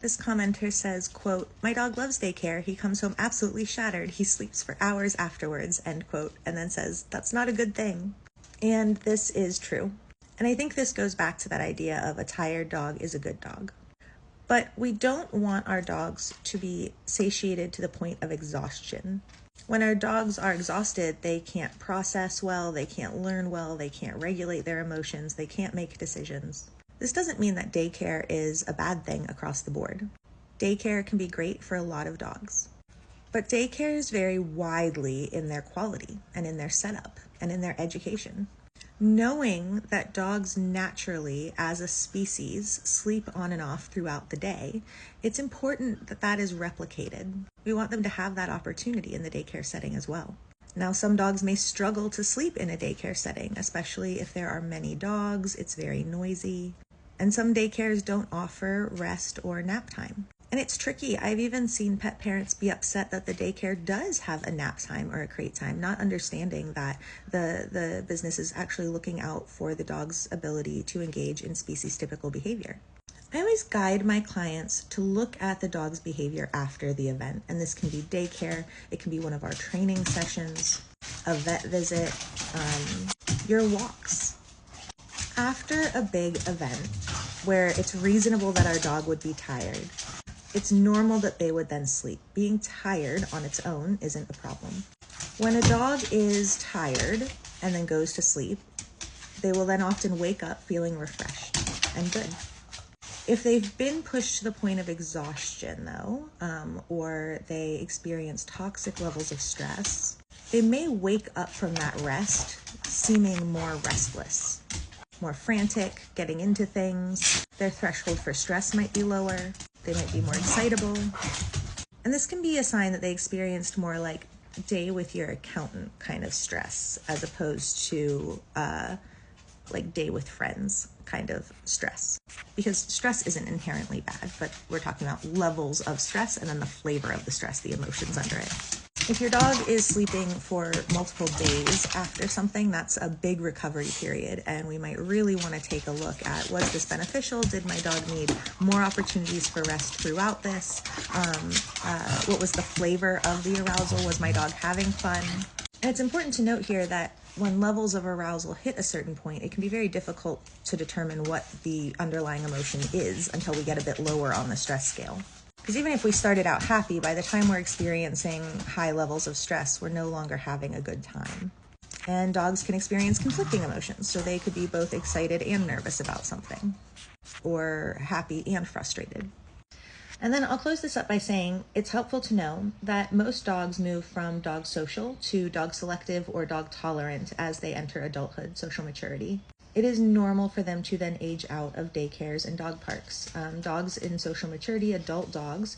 This commenter says, quote, "My dog loves daycare. He comes home absolutely shattered. He sleeps for hours afterwards," end quote, and then says, "That's not a good thing." And this is true. And I think this goes back to that idea of a tired dog is a good dog. But we don't want our dogs to be satiated to the point of exhaustion. When our dogs are exhausted, they can't process well, they can't learn well, they can't regulate their emotions, they can't make decisions. This doesn't mean that daycare is a bad thing across the board. Daycare can be great for a lot of dogs. But daycares vary widely in their quality and in their setup and in their education. Knowing that dogs naturally, as a species, sleep on and off throughout the day, it's important that that is replicated. We want them to have that opportunity in the daycare setting as well. Now, some dogs may struggle to sleep in a daycare setting, especially if there are many dogs, it's very noisy. And some daycares don't offer rest or nap time. And it's tricky. I've even seen pet parents be upset that the daycare does have a nap time or a crate time, not understanding that the business is actually looking out for the dog's ability to engage in species-typical behavior. I always guide my clients to look at the dog's behavior after the event. And this can be daycare, it can be one of our training sessions, a vet visit, your walks. After a big event where it's reasonable that our dog would be tired, it's normal that they would then sleep. Being tired on its own isn't a problem. When a dog is tired and then goes to sleep, they will then often wake up feeling refreshed and good. If they've been pushed to the point of exhaustion, though, or they experience toxic levels of stress, they may wake up from that rest seeming more restless, more frantic, getting into things. Their threshold for stress might be lower. They might be more excitable. And this can be a sign that they experienced more like day with your accountant kind of stress, as opposed to like day with friends kind of stress. Because stress isn't inherently bad, but we're talking about levels of stress and then the flavor of the stress, the emotions under it. If your dog is sleeping for multiple days after something, that's a big recovery period, and we might really want to take a look at, was this beneficial? Did my dog need more opportunities for rest throughout this? What was the flavor of the arousal? Was my dog having fun? And it's important to note here that when levels of arousal hit a certain point, it can be very difficult to determine what the underlying emotion is until we get a bit lower on the stress scale. Because even if we started out happy, by the time we're experiencing high levels of stress, we're no longer having a good time. And dogs can experience conflicting emotions, so they could be both excited and nervous about something, or happy and frustrated. And then I'll close this up by saying it's helpful to know that most dogs move from dog social to dog selective or dog tolerant as they enter adulthood, social maturity. It is normal for them to then age out of daycares and dog parks. Dogs in social maturity, adult dogs,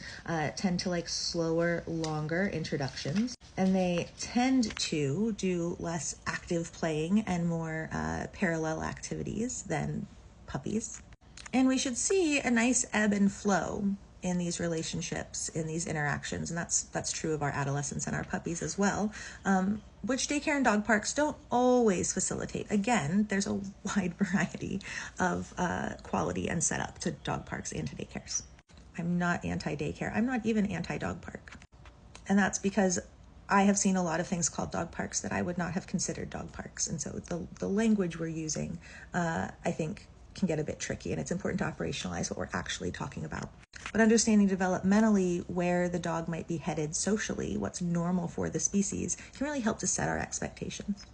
tend to like slower, longer introductions, and they tend to do less active playing and more parallel activities than puppies. And we should see a nice ebb and flow in these relationships, in these interactions, and that's true of our adolescents and our puppies as well, which daycare and dog parks don't always facilitate. Again, there's a wide variety of quality and setup to dog parks and to daycares. I'm not anti-daycare. I'm not even anti-dog park. And that's because I have seen a lot of things called dog parks that I would not have considered dog parks. And so the language we're using, I think, can get a bit tricky, and it's important to operationalize what we're actually talking about. But understanding developmentally where the dog might be headed socially, what's normal for the species, can really help to set our expectations.